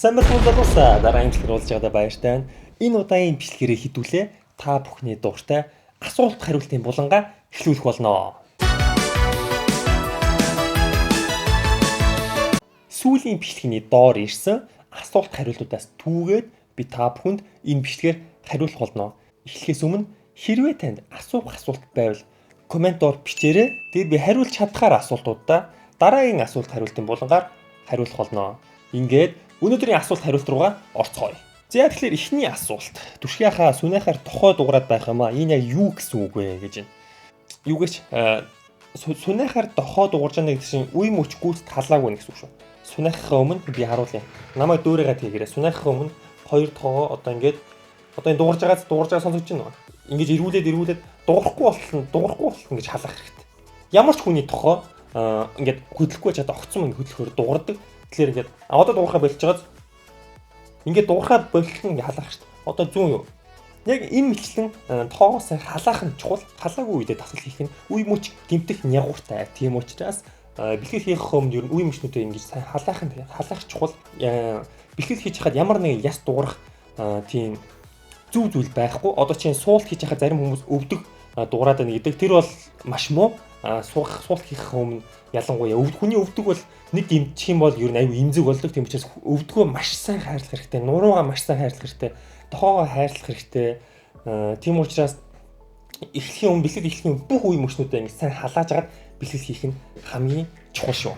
Сайн байна уу залуусаа. Дараагийн бичлэг уулзж байгаадаа баяртай байна. Энэ удаагийн бичлэгээрээ хэдүүлээ та бүхний дуртай асуулт хариултын булангаа эхлүүлэх болно. Сүүлийн бичлэгийн доор ирсэн асуулт хариултуудаас түүгээд би та бүхэнд энэ бичлэгээр хариулах болно. Эхлэхээс өмнө хэрвээ танд асуух асуулт байвал комментоор бичээрэй. Тэгээд би хариулж чадхаар асуултуудаа дараагийн асуулт хариултын булангаар хариулах болно. Ингээд өнөөдрийн асуулт хариулт руугаа орцгоё. За тэгэхээр эхний асуулт. Түшгийнхаа сүнэхээр тохой дуурайд байх юм аа. Энэ яг юу гэсэн үг вэ гэж байна. Юу гэж сүнэхээр тохой дуурж байгаа гэдэг чинь үе мөч гүйт халаагүй гэсэн үг шүү. Сүнэхийнхаа өмнө би харуулъя. Намайг дөөрөөгөө тэгээрэй. Сүнэхийнхаа өмнө хоёр тохоо одоо энэ дуурж байгаа сонсогдож байна. Ингэж ирүүлээд дуурахгүй болсон гэж халаах хэрэгтэй. Ямар ч хүний тохоо ингээд хөдлөхгүй чадаа огцом хөдлөхөөр дуурдаг. Тэгэхээр ингээд одоо дуурхаа болж байгааз ингээд дуурхаа болчихно ингээд халаах шүү дээ. Одоо зүүн юу? Яг энэ мэтлэн тоогоос халаах нь чухал. Халаагүй үедээ тасал хийх нь үе мөч гэмтэх нягууртай. Тийм учраас бэлтгэл хийх өмнө ер нь үе мөчнүүдээ ингэж сайн халаах чухал. Бэлтгэл хийж хахад ямар нэгэн яс дуурах тийм зүв зүйл байхгүй. Одоо чинь суулт хийж хахад зарим хүмүүс өвдөг дуурайд байна гэдэг. Тэр бол маш муу. Суулт хийх өмнө ялангуяа хүний өвдөг бол нэг гэмтчих юм бол ер нь аюу имзэг болдог. Тийм учраас өвдгөө маш сайн хайрлах хэрэгтэй. Нуруугаа маш сайн хайрлах хэрэгтэй. Тохоогоо хайрлах хэрэгтэй. Тийм учраас эхлэхийн өмнө бэлтгэл эхлэхийн өмнө бүх үе мөчнүүдээ ингэ сайн халааж агаад бэлтгэл хийх нь хамгийн чухал шүү.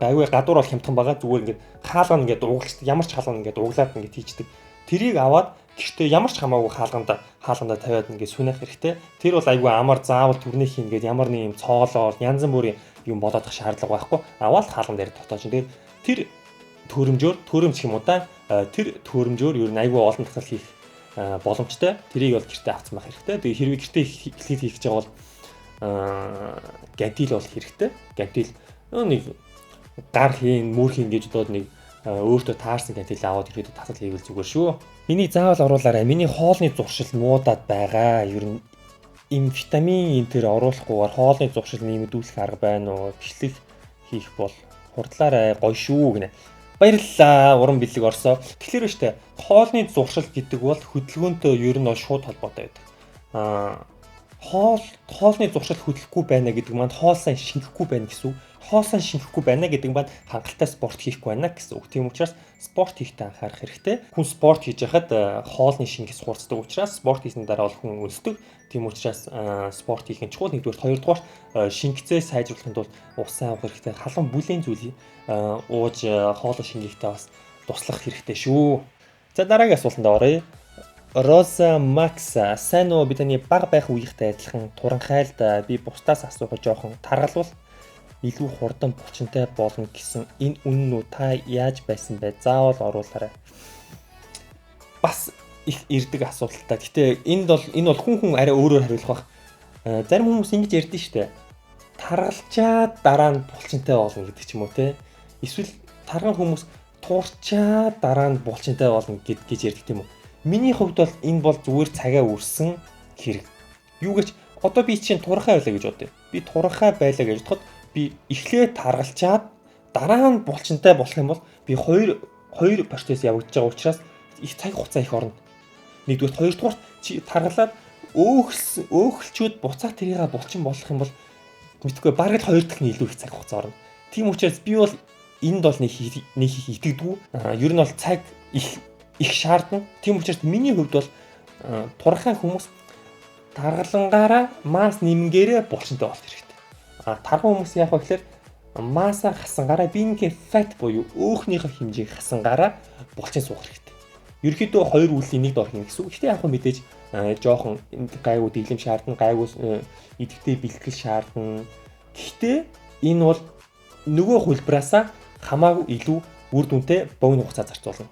Аюу гадуур бол хямдхан байгаа. Зүгээр ингэ хаалгана ингэ дуугалчдаг. Ямар ч хаалгана ингэ дууглаад ингэ хийждэг. Тэрийг аваад гэхдээ ямар ч хамаагүй хаалганда тавиад ингэ сүнэх хэрэгтэй. Тэр бол айгүй амар заавал түрнээ хийн гэдэг ямар нэг юм цоолоор янз бүрийн юм болоодох шаардлага байхгүй. Аваад хаалган дээр тогтоож. Тэгээд тэр төрөмж юм уу да. Тэр төрөмжөөр ер нь айгүй олон тасал хийх боломжтой. Тэрийг бол гэртээ авцсан байх хэрэгтэй. Тэгээд хэрвээ гэртээ эхлээд хийх гэж байгаа бол гантил бол хэрэгтэй. Гантил нэг гар хийн, мөр хийн гэж бодоод нэг өөртөө таарсан гантил аваад ирээд тасал хийвэл зүгээр шүү. Миний заавал оруулаарай. Миний хоолны зуршил муудаад байгаа. Ер нь им витамин энэ төр оруулахгүйгээр хоолны зуршил нэмэгдүүлэх арга байна уу? Бичлэг хийх бол хурдлаарай. Гоё шүү гинэ. Баярлалаа. Уран бэлэг орсоо. Тэгэхээр штэ хоолны зуршил гэдэг бол хөдөлгөөнтэй ер нь шууд холбоотой байдаг. Хоолны зуршил хөдлөхгүй байна гэдэг маань хоол сайн шингэхгүй байна гэсэн үг. Хоол сайн шингэхгүй байна гэдэг маань хангалттай спорт хийхгүй байна гэсэн үг. Тийм учраас спорт хийхдээ анхаарах хэрэгтэй. Хүн спорт хийж байхад хоолны шингээс хурцдаг учраас спорт хийсний дараа бол хүн өлсдөг. Тийм учраас спорт хийх нь чухал. Нэгдүгээр, хоёрдугаар шингэцээ сайжруулахын тулд ус сайн уух хэрэгтэй. Халуун бүлээн зүйлийг ууж хоолой шингээхдээ бас туслах хэрэгтэй шүү. За дараагийн асуултанд оръё. Роза Макс сайн уу би таны баг байх үеийнхтэй адилхан туранхайлд би бусдаас асуух жоохон таргалвал илүү хурдан булчинтай болно гэсэн энэ үнэн үү та яаж байсан бэ? Заавал оруулаарай. Бас их ирдэг асуудалтай. Гэтэ энэ бол хүн арай өөрөөр хариулах бах. Зарим хүмүүс ингэж ярьдэн штэ. Таргалчаад дараа нь булчинтай болно гэдэг ч юм уу те. Эсвэл тарган хүмүүс туурчаад дараа нь булчинтай болно гэж ярьдаг тийм үү? Миний хувьд бол энэ бол зүгээр цагаа үрсэн хэрэг. Юу гэж одоо би чинь туранхай байлаа гэж бодъё. Би туранхай байлаа гэж бодоход би эхлээд таргалчаад дараа нь булчинтай болох юм бол би хоёр процесс явагдаж байгаа учраас их цаг хугацаа их орно. Нэгдүгээр, хоёрдугаар чи таргалаад өөхөлчүүд буцаад тэрийгээ булчин болох юм бол мэдгүй бараг л хоёр дахин илүү их цаг хугацаа орно. Тийм учраас би бол энд бол нэг их итгэдэггүй. Ер нь бол цаг их шаардна. Тийм учраас миний хувьд бол туранхай хүмүүс таргалангаараа масс нэмгээрээ булчинтай болох хэрэгтэй. Тархан хүмүүс яах вэ гэхээр массаа хасангаараа биенийхээ фат буюу өөхнийхөө хэмжээг хасангаараа булчин суух хэрэгтэй. Ерөнхийдөө хоёр үеийн нэг дор хийнэ гэсэн үг. Гэхдээ яг хөө мэдээж жоохон гайгүй дэглэм шаардна, гайгүй идэвхтэй бэлтгэл шаардна. Гэхдээ энэ бол нөгөө хөлбраасаа хамаагүй илүү үр дүнтэй богино хугацаа зарцуулна.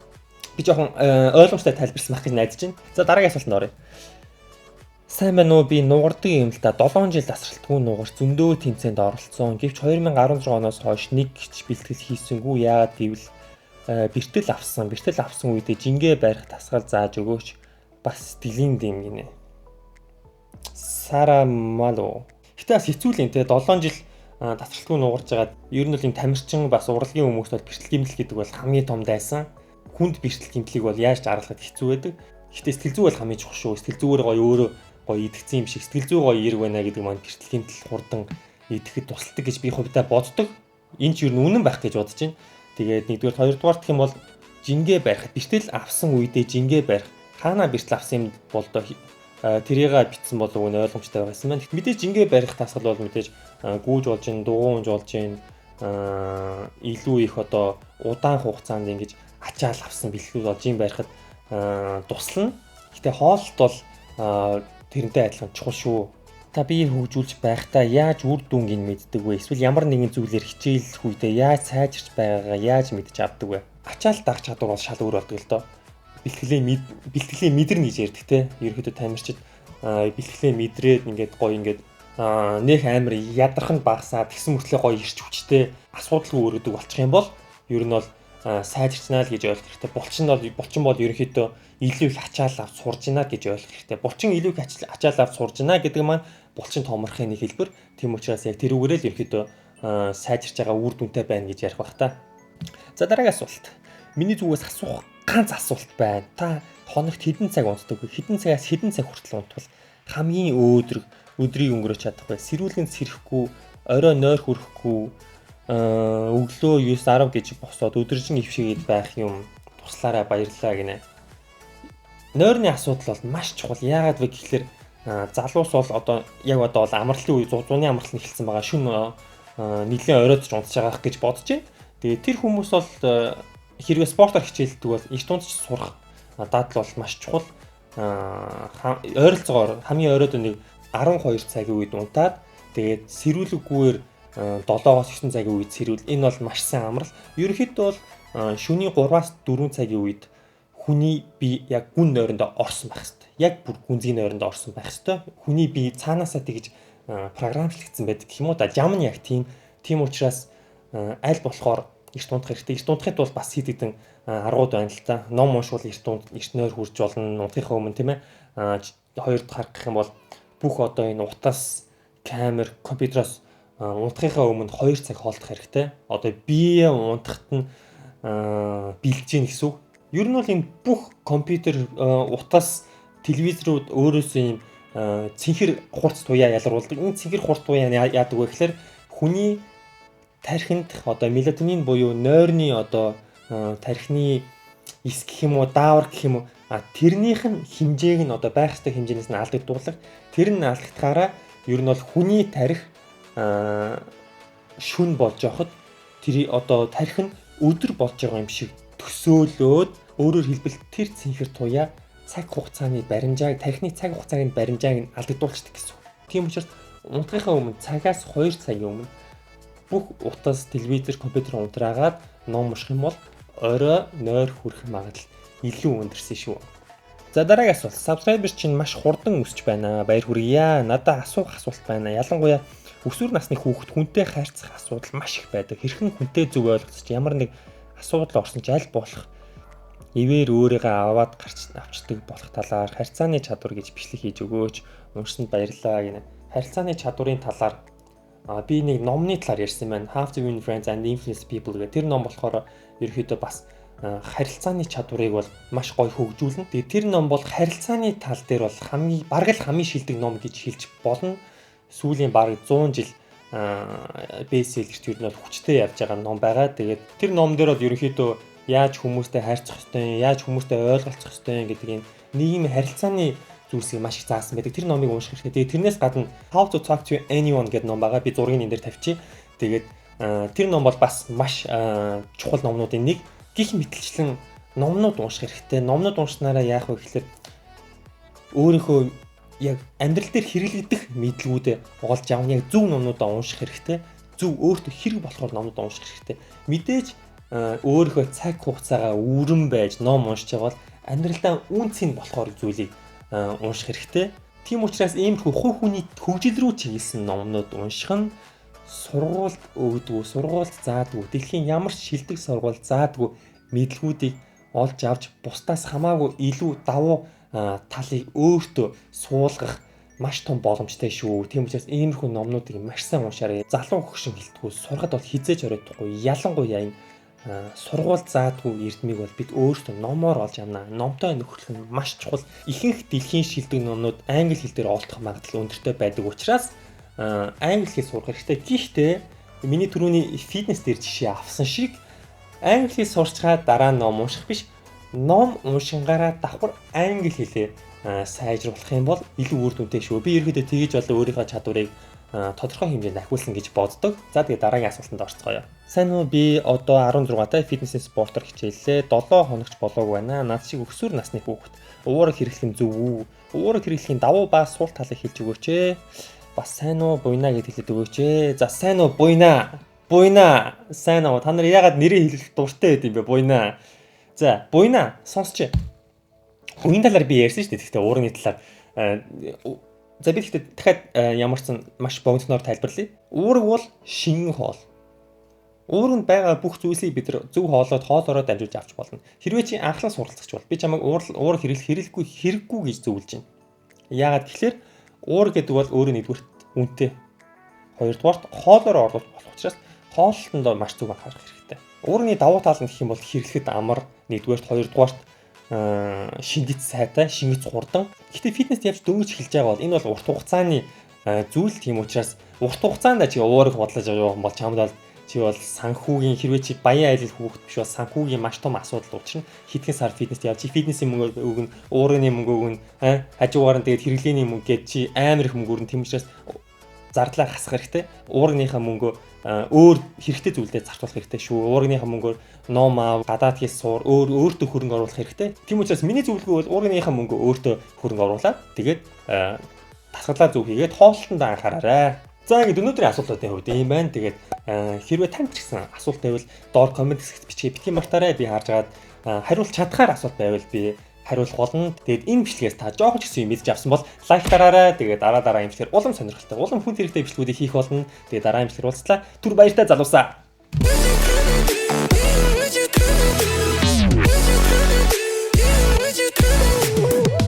Би жоохон ойлгомжтой тайлбарласан байх гэж найдаж байна. За дараагийн асуултанд оръё. Сайн байна уу? Би нугардаг юм л да. 7 жил тасралтгүй нугарч зөндөө тэмцээнд оролцсон. Гэвч 2016 оноос хойш нэг ч бэлтгэл хийсэнгүй. Яагаад гэвэл бэртэл авсан үедээ жингээ барих тасгал зааж өгөөч. Бас сэтгэлийн дэм гинэ. Сара Малу. Гэтэ бас хэцүү л юм те 7 жил тасралтгүй нугарж байгаад ер нь бол юм тамирчин бас урлагийн хүмүүст бол бэртэл гэмтэл гэдэг бол хамгийн том дайсан. хүнд бэртэл гэмтлийг бол яаж даргалахад хэцүү байдаг. Гэхдээ сэтгэл зүй бол хамгийн чухал шүү. Сэтгэл зүгээр гоё өөрөө гоё идэгцэн юм шиг сэтгэл зүй гоё эерэг байна гэдэг маань бэртэл гэмтэл хурдан идэхэд тусалдаг гэж би хувьдаа боддог. Энэ ч юу үнэн байх гэж бодож байна. Тэгээд нэгдүгээр хоёрдугаар гэх юм бол жингээ барих. Бэртэл авсан үедээ жингээ барих. Хаанаа бэртэл авсан юм бол доо тэрийг битсэн болов уу ойлгомжтой байгасан байна. Мэдээж жингээ барих тасгал бол мэдээж гүүж болж гин, дугуйж болж гин илүү их одоо удаан хугацаанд ингэж ачаал авсан бэлгүүд болж юм барихад туслана. Гэтэ хоолт бол тэрнтэй адилхан чухал шүү. Та бие хөгжүүлж байхдаа яаж үр дүнг нь мэддэг вэ? Эсвэл ямар нэгэн зүйлээр хичээлэх үедээ яаж сайжирч байгаагаа яаж мэдж авдаг вэ? Ачаал дарах чадвар бол шал өөр болдог л доо. Бэлтгэлээ мэдэрнэ гэж ярьдаг те. Ерөнхийдөө тамирчид бэлтгэлээ мэдрээд ингээд гоё ингээд нөх амар ядарханд багасаад тэгсэн мөртлөө гоё ирч хүчтэй асуудалгүй өргөдөг болчих юм бол ер нь бол сайжирчнаа л гэж ойлгох хэрэгтэй. Булчин бол ерөнхийдөө илүү их ачаал авч сурж байна гэж ойлгох хэрэгтэй. Булчин илүү их ачаал авч сурж байна гэдэг маань булчин томрохын нэг хэлбэр. Тийм учраас яг тэрүүгээрээ л ерөнхийдөө сайжирч байгаа үр дүнтэй байна гэж ярих бах та. За дараагийн асуулт. Миний зүгээс асуух ганц асуулт байна. Та хоногт хэдэн цаг унтдаг вэ? Хэдэн цагаас хэдэн цаг хүртэл унтвал хамгийн өдрийг өнгөрөөж чадахгүй, сэрүүлгэнд сэрэхгүй, орой нойр хүрэхгүй, өглөө 9-10 гэж босоод өдөржин ившгээд байх юм туслаараа баярлалаа гинэ. Нойрны асуудал бол маш чухал. Яагаад вэ гэхэлэр залуус бол одоо бол амралтын үе 100-ны амралт нь эхэлсэн байгаа. Шүн нэлээд оройдож унтж байгаа гэж бодож байна. Тэгээ тэр хүмүүс бол хэрвээ спортоор хичээлдэг бол эрт унтж сурах дадлал бол маш чухал. Ойролцоогоор хамгийн оройд нэг 12 цагийн үед унтаад тэгээд сэрүүлэггүйгээр 7-оос 9 цагийн үед сэрүүл. Энэ бол маш сайн амрал. Ерөнхийдөө бол шөнийн 3-аас 4 цагийн үед хүний бие яг гүн нойрондоо орсон байх хэрэгтэй. Яг бүр гүнзгий нойрондоо орсон байх хэрэгтэй. Хүний бие цаанаасаа тэгж програмчлагдсан байдаг юм уу да. Жам нь яг тийм учраас аль болохоор эрт унтах хэрэгтэй. Эрт унтахын тулд бас хийдэгдэн аргууд байна л да. Ном уншвал эрт нойр хүрж болно. Унтахынхаа өмнө тийм ээ. Хоёр дахь гэх юм бол бүх одоо энэ утас, камер, компьютероос унтахынхаа өмнө 2 цаг хоолдох хэрэгтэй. Одоо бие унтахад нь бэлдэж гин гэсэн үг. Ер нь бол энэ бүх компьютер, утас, телевизрүүд өөрөөсөө юм цэнхэр хурц туяа ялгаруулдаг. Энэ цэнхэр хурц туяа яадаг вэ гэхээр хүний тархинд одоо мелатонин буюу нойрны одоо тархины эс гэх юм уу, даавар гэх юм уу, тэрнийх нь хэмжээг нь одоо байх ёстой хэмжээнээс нь алдагдуулах. Тэр нь алдагдахаараа ер нь бол хүний тарих шүн болж явахад тэр одоо тарих нь өдөр болж байгаа юм шиг төсөөлөөд өөрөөр хэлбэл тэр цэнхэр туяа цаг хугацааны баримжааг, тархины цаг хугацааны баримжааг нь алдагдуулчихдаг гэсэн үг. Тийм учраас унтахынхаа өмнө цагаас 2 цагийн өмнө бүх утас, телевизэр, компьютер унтраагаад ном унших юм бол орой нойр хүрэх магадлал илүү өндөрсөн шүү. За дараагийн асуулт. Subscriber чинь маш хурдан өсч байна. Баяр хүргье. Надад асуух асуулт байна. Ялангуяа өсвөр насны хүүхэд хүнтэй харьцах асуудал маш их байдаг. Хэрхэн хүнтэй зөв ойлгоцож ямар нэг асуудал орсон ч аль болох ивэр өөрийгөө аваад гарч авчдаг болох талаар харьцааны чадвар гэж бичлэг хийж өгөөч. Уншсанд баярлалаа гэнэ. Харьцааны чадварын талаар би нэг номны талаар ярьсан байна. How to Win Friends and Influence People гэх тэр ном болохоор ерөөхдөө бас харилцааны чадварыг бол маш гоё хөгжүүлнэ. Тэгээ тэр ном бол харилцааны тал дээр бол хамгийн шилдэг ном гэж хэлж болно. Сүүлийн бараг 100 жил бестселлерт ер нь бол хүчтэй явж байгаа ном байгаа. Тэгээд тэр ном дээр бол ерөөхдөө яаж хүмүүстэй харьцах ёстой, яаж хүмүүстэй ойлголцох ёстой гэдэг энэ нийгмийн харилцааны зүйлсийг маш их заасан байдаг. Тэр номыг унших хэрэгтэй. Тэгээд тэрнээс гадна How to Talk to Anyone гэдэг ном байгаа. Би зургийг энэ дээр тавьчих. Тэгээд тэр ном бол бас маш чухал номнуудын нэг. Гэх мэтчлэн номнууд унших хэрэгтэй. Номнууд уншнараа яах вэ гэхээр өөрийнхөө яг амьдрал дээр хэрэглэгдэх мэдлгүүдээ олж авах яг зөв номнуудаа унших хэрэгтэй. Зөв өөртөө хэрэг болохоор номнуудаа унших хэрэгтэй. Мэдээж өөрийнхөө цаг хугацаагаа өрн байж ном уншиж байгаа бол амьдралдаа үнцэн болохоор зүйлийг унших хэрэгтэй. Тийм учраас иймэрхүү хувь хүний хөгжил рүү чиглэсэн номнууд унших нь сургуульд өгдөг, сургуульд заадгүй, дэлхийн ямар ч шилдэг сургуульд заадгүй мэдлгүүдийг олж авч бусдаас хамаагүй илүү давуу талыг өөртөө суулгах маш том боломжтой шүү. Тийм учраас иймэрхүү номнуудыг маш сайн уншаарай. Залуу хөгшин хэлтгүү сурахад бол хизээж оройтхгүй. Ялангуяа энэ сургууль заадгүй эрдмийг бол бид өөрсдөө номоор олж авнаа. Номтой нөхөрлөх нь маш чухал. Ихэнх дэлхийн шилдэг номнууд англи хэл дээр олдох магадлал өндөртэй байдаг учраас англи хэл сурах хэрэгтэй. Гэхдээ миний түрүүний фитнес дээр жишээ авсан шиг англи хэл сурчгаад дараа ном унших биш, ном уншингаараа давхар англи хэлээ сайжруулах юм бол илүү үр дүнтэй шүү. Би ерөөдөө тэгэж болоо өөрийнхөө чадварыг тодорхой хэмжээнд ахиулсан гэж боддог. За тэгээ дараагийн асуултанд орцгоё. Сайн уу, би одоо 16 таа фитнес спортоор хичээллээ. 7 хоногч болоогүй байна. Наад шиг өксүр насны хүүхэд. Уурыг хэрэглэх нь зөв үү? Уурыг хэрэглэхийн давуу ба сул талыг хэлж өгөөч ээ. Бас сайн уу, буйна гэж хэлээд өгөөч ээ. За сайн уу, буйна. Буйна. Сайн уу. Та нар яагаад нэрээ хэлэх дуртай байд юм бэ, буйна? За, буйна сонсч. Буйн талаар би ярьсан шүү дээ. Гэхдээ уурны талаар за би гэхдээ дахиад ямар ч маш богинохноор тайлбарлая. Уурэг бол шингэн хоол. Ууранд байгаа бүх зүйлсийг бид зөв хоолойд хоолороо дамжуулж авч болно. Хэрвээ чи анхлан суралцагч бол би чамайг уур хэрэггүй гэж зөвлөж байна. Яагаад гэхээр уур гэдэг бол өөрөө нэгдүгürt үнэтэй. Хоёрдугаарт хоолороо оруулах болох учраас хооллолтонд маш зөв анхаарах хэрэгтэй. Уурны давуу тал нь гэх юм бол хэрэглэхэд амар, нэгдүгээрт, хоёрдугаарт шингэц сайтай, шингэц хурдан. Гэхдээ фитнест явж дөнгөж эхэлж байгаа бол энэ бол урт хугацааны зүйл, тийм учраас урт хугацаанд чи уурыг бодлож явах юм бол чамд бол чи бол санхүүгийн хэрвээ чи баян айлын хүүхэд биш бол санхүүгийн маш том асуудал учрна. Хэдхэн сар фитнест явж фитнесийн мөнгө өгнө, уурын мөнгө өгнө, хажуугаар нь тэгээд хэрэглээний мөнгө гэж чи амар их мөнгө өрнө. Тийм учраас зардлаар хасах хэрэгтэй. Уурныхаа мөнгөө өөр хэрэгтэй зүйлдээ зарцуулах хэрэгтэй шүү. Уурныхаа мөнгөөр ном аав, гадаад хэл суур, өөртөө хөрөнгө оруулах хэрэгтэй. Тийм учраас миний зөвлөгөө бол уурныхаа мөнгөө өөртөө хөрөнгө оруулаад тэгээд тасгалаа зөв хийгээд хоолтонд анхаараарай. За ингээд өнөөдрийн асуултуудын хувьд ийм байна. Тэгээд хэрвээ танд ч гэсэн асуулт байвал доор комент хэсэгт бичгээ мартаарай. Би харж агаад хариулж чадхаар асуулт байвал би хариулах болно. Тэгээд энэ бичлэгээс та жоохон ч гэсэн юм мэдж авсан бол лайк дараарай. Тэгээд дараа имжлэгээр улам сонирхолтой, улам хүн хэрэгтэй бичлгүүдийг хийх болно. Тэгээд дараа имжлэгээр уулзлаа. Түр баяртай залуусаа.